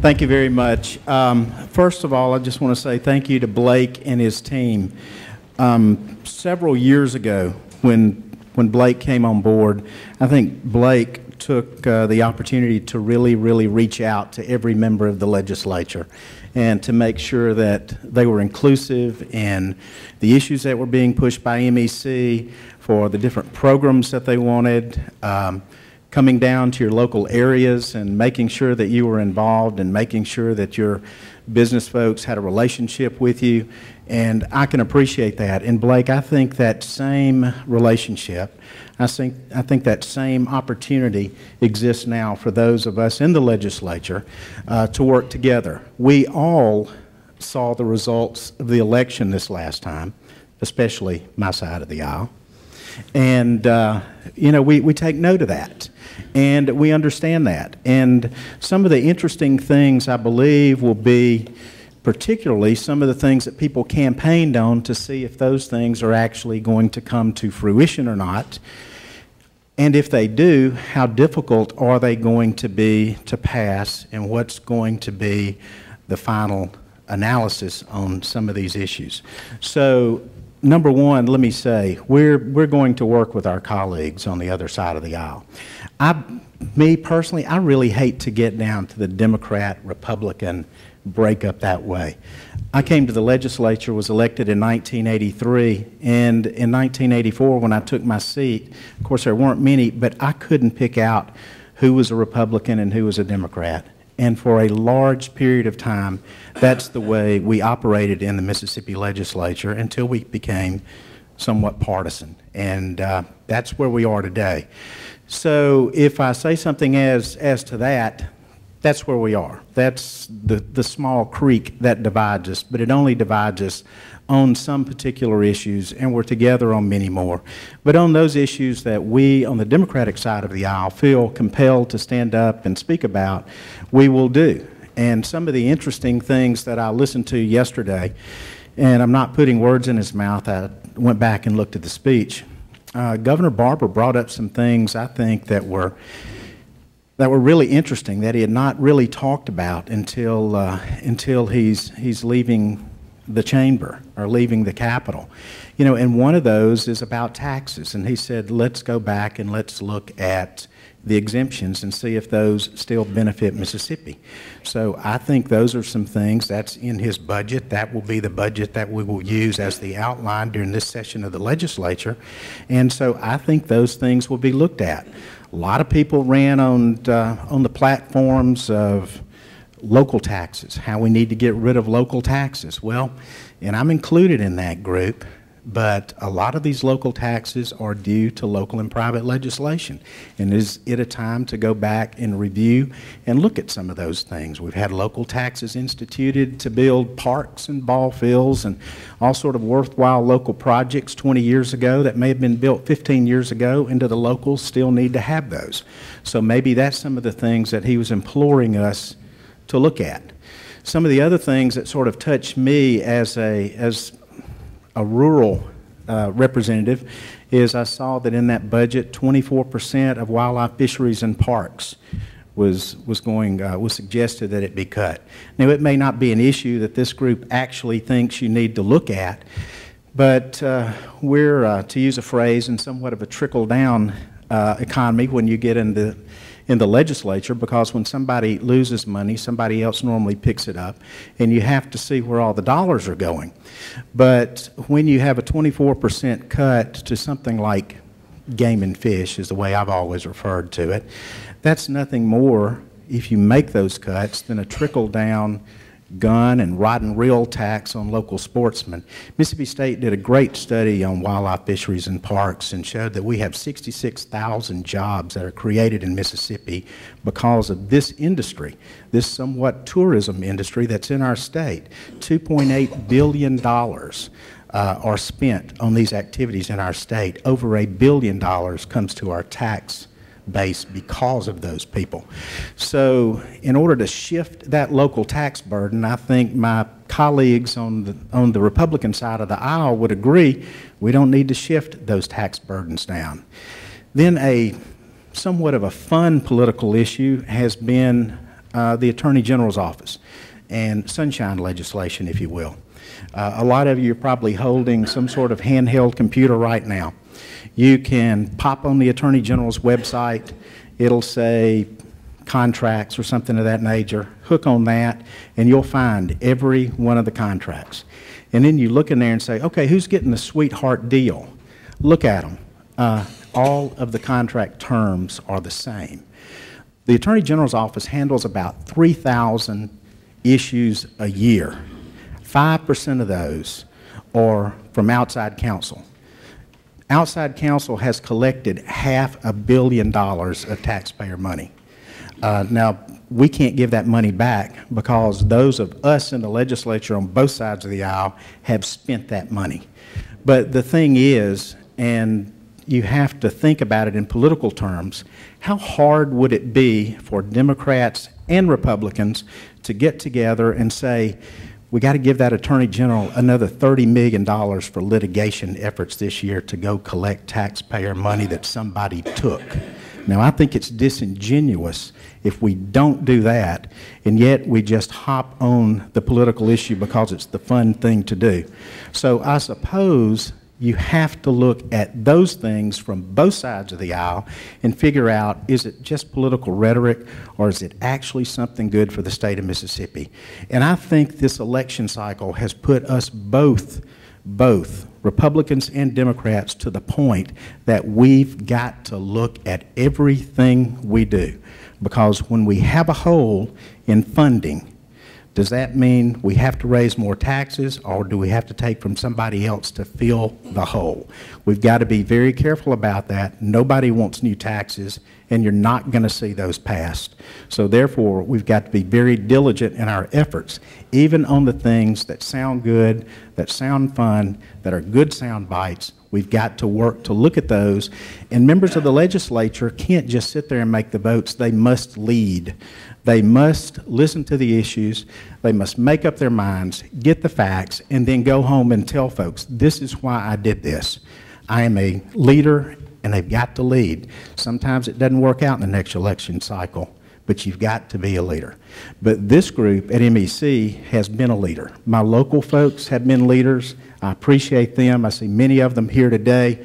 Thank you very much. First of all, I just want to say thank you to Blake and his team. Several years ago, when Blake came on board, I think Blake took the opportunity to really reach out to every member of the legislature and to make sure that they were inclusive in the issues that were being pushed by MEC, for the different programs that they wanted, coming down to your local areas and making sure that you were involved and making sure that your business folks had a relationship with you. And I can appreciate that. And Blake, I think that same relationship, I think that same opportunity exists now for those of us in the legislature to work together. We all saw the results of the election this last time, especially my side of the aisle. And, you know, we take note of that, and we understand that. And some of the interesting things, I believe, will be particularly some of the things that people campaigned on to see if those things are actually going to come to fruition or not. And if they do, how difficult are they going to be to pass, and what's going to be the final analysis on some of these issues. So, number one, let me say, we're going to work with our colleagues on the other side of the aisle. Me personally, I really hate to get down to the Democrat-Republican breakup that way. I came to the legislature, was elected in 1983, and in 1984 when I took my seat, of course there weren't many, but I couldn't pick out who was a Republican and who was a Democrat. And for a large period of time, that's the way we operated in the Mississippi legislature until we became somewhat partisan. And that's where we are today. So if I say something as to that, that's where we are. That's the small creek that divides us, but it only divides us on some particular issues, and we're together on many more. But on those issues that we, on the Democratic side of the aisle, feel compelled to stand up and speak about, we will do. And some of the interesting things that I listened to yesterday, and I'm not putting words in his mouth, I went back and looked at the speech. Governor Barber brought up some things, I think, that were really interesting, that he had not really talked about until he's leaving the chamber or leaving the Capitol. You know, and one of those is about taxes. And he said, let's go back and let's look at the exemptions and see if those still benefit Mississippi. So I think those are some things that's in his budget. That will be the budget that we will use as the outline during this session of the legislature. And so I think those things will be looked at. A lot of people ran on the platforms of local taxes, how we need to get rid of local taxes. Well, and I'm included in that group, but a lot of these local taxes are due to local and private legislation. And is it a time to go back and review and look at some of those things? We've had local taxes instituted to build parks and ball fields and all sort of worthwhile local projects 20 years ago that may have been built 15 years ago, and the locals still need to have those. So maybe that's some of the things that he was imploring us to look at. Some of the other things that sort of touch me as a rural representative is I saw that in that budget 24% of wildlife fisheries and parks was suggested that it be cut. Now, it may not be an issue that this group actually thinks you need to look at, but we're, to use a phrase, in somewhat of a trickle-down economy when you get in the legislature, because when somebody loses money, somebody else normally picks it up, and you have to see where all the dollars are going. But when you have a 24% cut to something like game and fish, is the way I've always referred to it, that's nothing more, if you make those cuts, than a trickle-down gun and rod and reel tax on local sportsmen. Mississippi State did a great study on wildlife fisheries and parks and showed that we have 66,000 jobs that are created in Mississippi because of this industry, this somewhat tourism industry that's in our state. $2.8 billion are spent on these activities in our state. Over $1 billion comes to our tax base because of those people. So in order to shift that local tax burden, I think my colleagues on the Republican side of the aisle would agree we don't need to shift those tax burdens down. Then a somewhat of a fun political issue has been the Attorney General's office and sunshine legislation, if you will. A lot of you are probably holding some sort of handheld computer right now. You can pop on the Attorney General's website. It'll say contracts or something of that nature. Hook on that, and you'll find every one of the contracts. And then you look in there and say, okay, who's getting the sweetheart deal? Look at them. All of the contract terms are the same. The Attorney General's office handles about 3,000 issues a year. 5% of those are from outside counsel. Outside counsel has collected $500 million of taxpayer money. Now, we can't give that money back because those of us in the legislature on both sides of the aisle have spent that money. But the thing is, and you have to think about it in political terms, how hard would it be for Democrats and Republicans to get together and say, we got to give that Attorney General another $30 million for litigation efforts this year to go collect taxpayer money that somebody took. Now, I think it's disingenuous if we don't do that, and yet we just hop on the political issue because it's the fun thing to do. So I suppose you have to look at those things from both sides of the aisle and figure out, is it just political rhetoric or is it actually something good for the state of Mississippi? And I think this election cycle has put us both Republicans and Democrats to the point that we've got to look at everything we do. Because when we have a hole in funding, does that mean we have to raise more taxes, or do we have to take from somebody else to fill the hole? We've got to be very careful about that. Nobody wants new taxes, and you're not going to see those passed. So therefore, we've got to be very diligent in our efforts, even on the things that sound good, that sound fun, that are good sound bites. We've got to work to look at those. And members of the legislature can't just sit there and make the votes. They must lead. They must listen to the issues. They must make up their minds, get the facts, and then go home and tell folks, this is why I did this. I am a leader, and they've got to lead. Sometimes it doesn't work out in the next election cycle, but you've got to be a leader. But this group at MEC has been a leader. My local folks have been leaders. I appreciate them. I see many of them here today.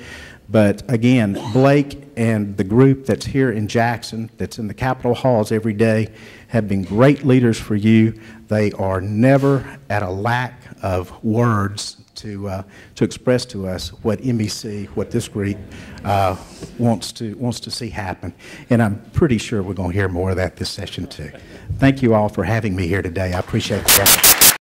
But again, Blake and the group that's here in Jackson, that's in the Capitol halls every day, have been great leaders for you. They are never at a lack of words to express to us what MEC, what this group wants to see happen. And I'm pretty sure we're going to hear more of that this session too. Thank you all for having me here today. I appreciate the effort.